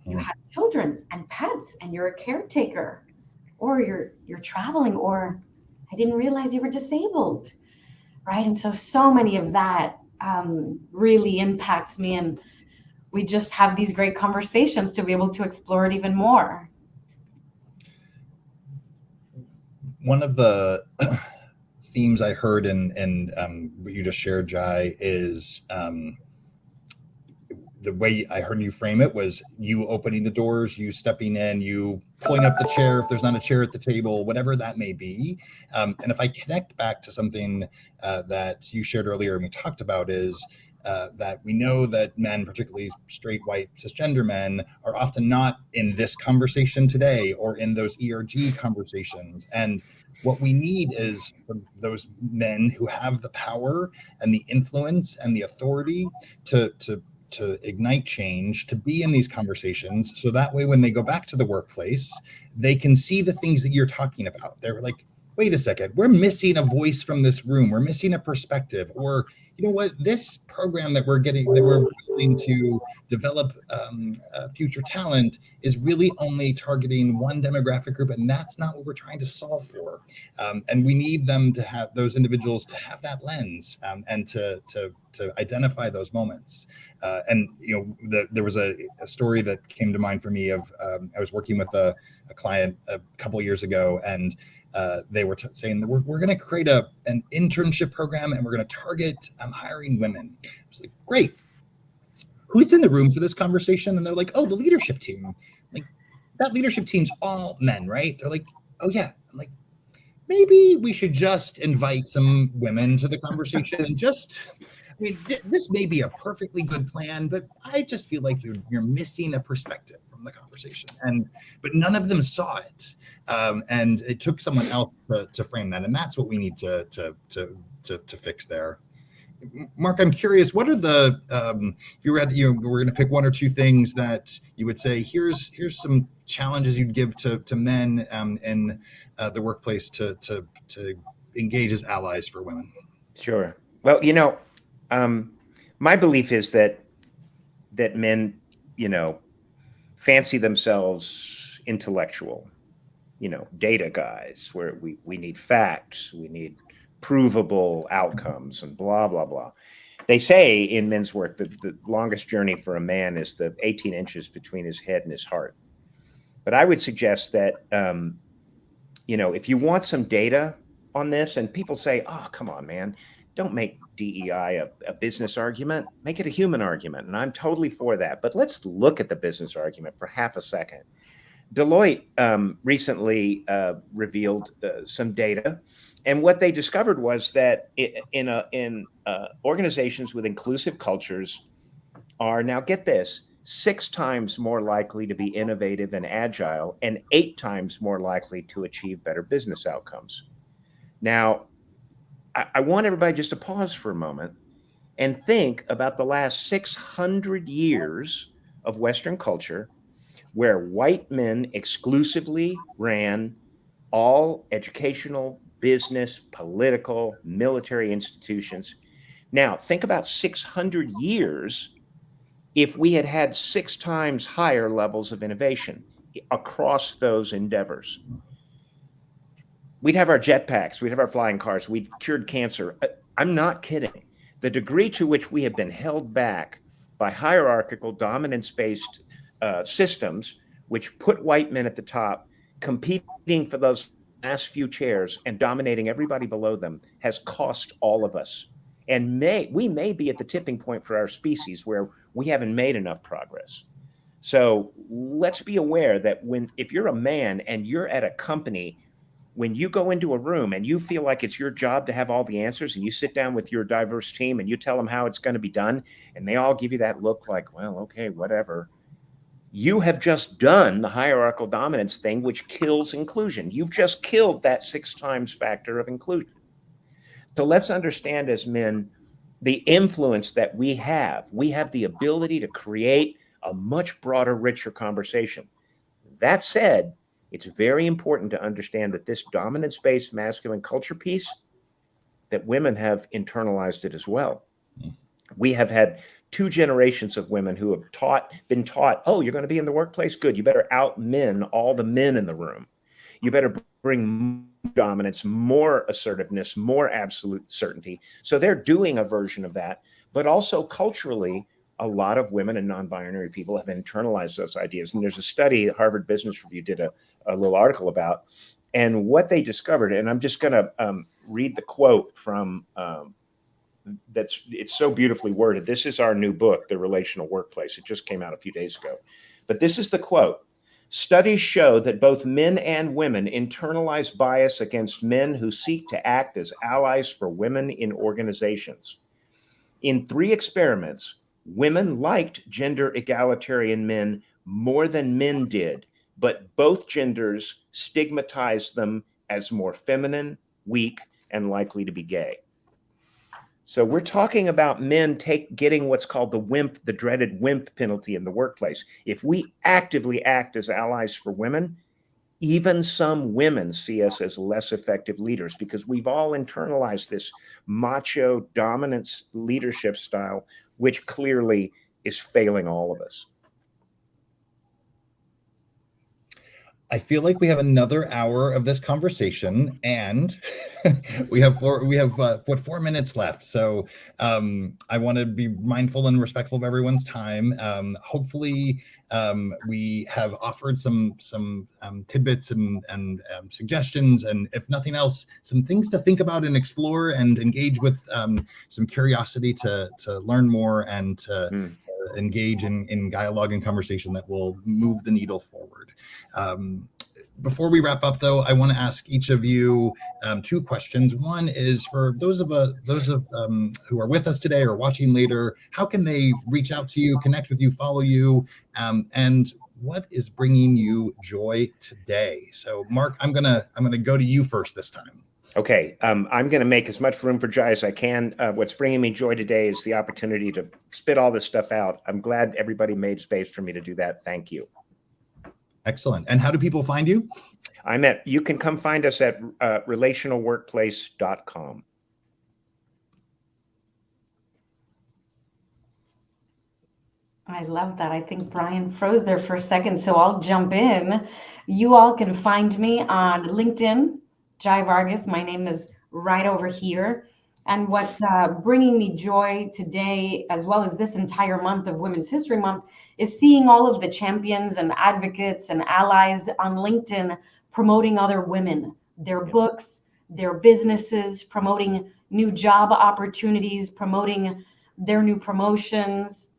you have children and pets and you're a caretaker, or you're traveling, or I didn't realize you were disabled, right? And so many of that really impacts me, and we just have these great conversations to be able to explore it even more. One of the themes I heard in what you just shared, Jai, is the way I heard you frame it was you opening the doors, you stepping in, you pulling up the chair if there's not a chair at the table, whatever that may be. And if I connect back to something that you shared earlier and we talked about is that we know that men, particularly straight, white, cisgender men, are often not in this conversation today or in those ERG conversations. And what we need is those men who have the power and the influence and the authority to ignite change, to be in these conversations. So that way, when they go back to the workplace, they can see the things that you're talking about. They're like, wait a second, we're missing a voice from this room. We're missing a perspective. Or, you know what, this program that we're building to develop future talent is really only targeting one demographic group, and that's not what we're trying to solve for. And we need them to have those individuals to have that lens and to identify those moments. And you know, there was a story that came to mind for me of I was working with a client a couple of years ago, and they were saying that we're going to create an internship program and we're going to target hiring women. I was like, great. Who's in the room for this conversation? And they're like, oh, the leadership team. Like, that leadership team's all men, right? They're like, oh yeah. I'm like, maybe we should just invite some women to the conversation and just, I mean, this may be a perfectly good plan, but I just feel like you're missing a perspective from the conversation. But none of them saw it. And it took someone else to frame that. And that's what we need to fix there. Mark, I'm curious, what are the, if you were going to pick one or two things that you would say, here's some challenges you'd give to men in the workplace to engage as allies for women? Sure. Well, you know, my belief is that men, you know, fancy themselves intellectual, you know, data guys, where we need facts, we need provable outcomes and blah, blah, blah. They say in men's work that the longest journey for a man is the 18 inches between his head and his heart. But I would suggest that, you know, if you want some data on this, and people say, oh, come on, man, don't make DEI a business argument, make it a human argument. And I'm totally for that. But let's look at the business argument for half a second. Deloitte recently revealed some data, and what they discovered was that in organizations with inclusive cultures are, now get this, 6 times more likely to be innovative and agile, and 8 times more likely to achieve better business outcomes. Now, I want everybody just to pause for a moment and think about the last 600 years of Western culture, where white men exclusively ran all educational, business, political, military institutions. Now, think about 600 years if we had had 6 times higher levels of innovation across those endeavors. We'd have our jetpacks, we'd have our flying cars, we'd cured cancer. I'm not kidding. The degree to which we have been held back by hierarchical, dominance-based systems, which put white men at the top, competing for those last few chairs and dominating everybody below them, has cost all of us. And we may be at the tipping point for our species where we haven't made enough progress. So let's be aware that if you're a man and you're at a company, when you go into a room and you feel like it's your job to have all the answers, and you sit down with your diverse team and you tell them how it's going to be done, and they all give you that look like, well, okay, whatever. You have just done the hierarchical dominance thing, which kills inclusion. You've just killed that 6 times factor of inclusion. So let's understand as men the influence that we have. We have the ability to create a much broader, richer conversation. That said, it's very important to understand that this dominance-based masculine culture piece, that women have internalized it as well. We have had 2 generations of women who have been taught, oh, you're going to be in the workplace? Good. You better out-men all the men in the room. You better bring dominance, more assertiveness, more absolute certainty. So they're doing a version of that. But also culturally, a lot of women and non-binary people have internalized those ideas. And there's a study Harvard Business Review did a little article about. And what they discovered, and I'm just going to read the quote from it's so beautifully worded. This is our new book, The Relational Workplace. It just came out a few days ago. But this is the quote. Studies show that both men and women internalize bias against men who seek to act as allies for women in organizations. In 3 experiments, women liked gender egalitarian men more than men did, but both genders stigmatized them as more feminine, weak, and likely to be gay. So we're talking about men getting what's called the dreaded WIMP penalty in the workplace. If we actively act as allies for women, even some women see us as less effective leaders because we've all internalized this macho dominance leadership style, which clearly is failing all of us. I feel like we have another hour of this conversation, and we have 4 minutes left. So I want to be mindful and respectful of everyone's time. Hopefully, we have offered some tidbits and suggestions, and if nothing else, some things to think about and explore and engage with, some curiosity to learn more and to engage in dialogue and conversation that will move the needle forward. Before we wrap up, though, I want to ask each of you 2 questions. One is for those who are with us today or watching later. How can they reach out to you, connect with you, follow you, and what is bringing you joy today? So, Mark, I'm gonna go to you first this time. Okay, I'm going to make as much room for joy as I can. What's bringing me joy today is the opportunity to spit all this stuff out. I'm glad everybody made space for me to do that. Thank you. Excellent. And how do people find you? You can come find us at relationalworkplace.com. I love that. I think Brian froze there for a second, so I'll jump in. You all can find me on LinkedIn, Jai Vargas. My name is right over here. And what's bringing me joy today, as well as this entire month of Women's History Month, is seeing all of the champions and advocates and allies on LinkedIn promoting other women, their books, their businesses, promoting new job opportunities, promoting their new promotions.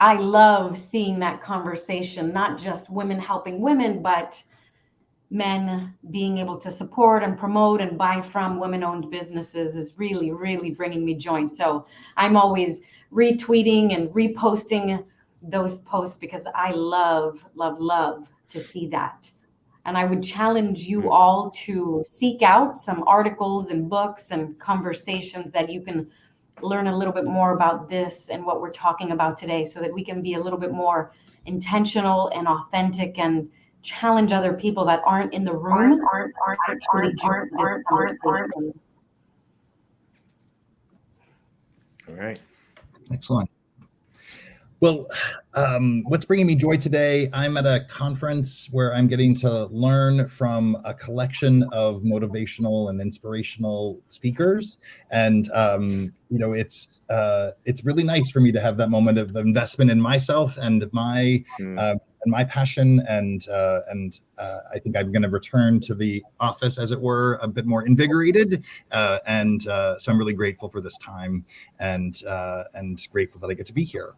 I love seeing that conversation, not just women helping women, but men being able to support and promote and buy from women-owned businesses is really, really bringing me joy. So I'm always retweeting and reposting those posts because I love, love, love to see that. And I would challenge you all to seek out some articles and books and conversations that you can learn a little bit more about this and what we're talking about today so that we can be a little bit more intentional and authentic and challenge other people that aren't in the room, aren't actually joining this conversation. All right. Excellent. Well, what's bringing me joy today? I'm at a conference where I'm getting to learn from a collection of motivational and inspirational speakers, and it's really nice for me to have that moment of investment in myself and my passion, and I think I'm going to return to the office, as it were, a bit more invigorated, and so I'm really grateful for this time, and grateful that I get to be here.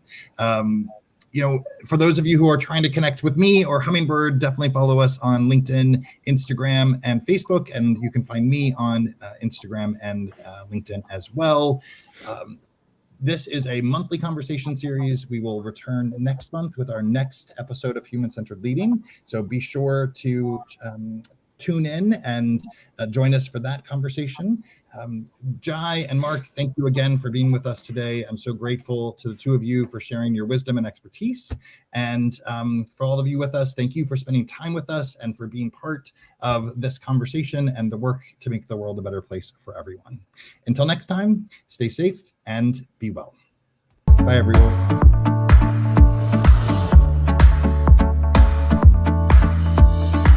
For those of you who are trying to connect with me or Hummingbird, definitely follow us on LinkedIn, Instagram, and Facebook, and you can find me on Instagram and LinkedIn as well. This is a monthly conversation series. We will return next month with our next episode of Human-Centered Leading. So be sure to tune in and join us for that conversation. Jai and Mark, thank you again for being with us today. I'm so grateful to the two of you for sharing your wisdom and expertise. And for all of you with us, thank you for spending time with us and for being part of this conversation and the work to make the world a better place for everyone. Until next time, stay safe and be well. Bye, everyone.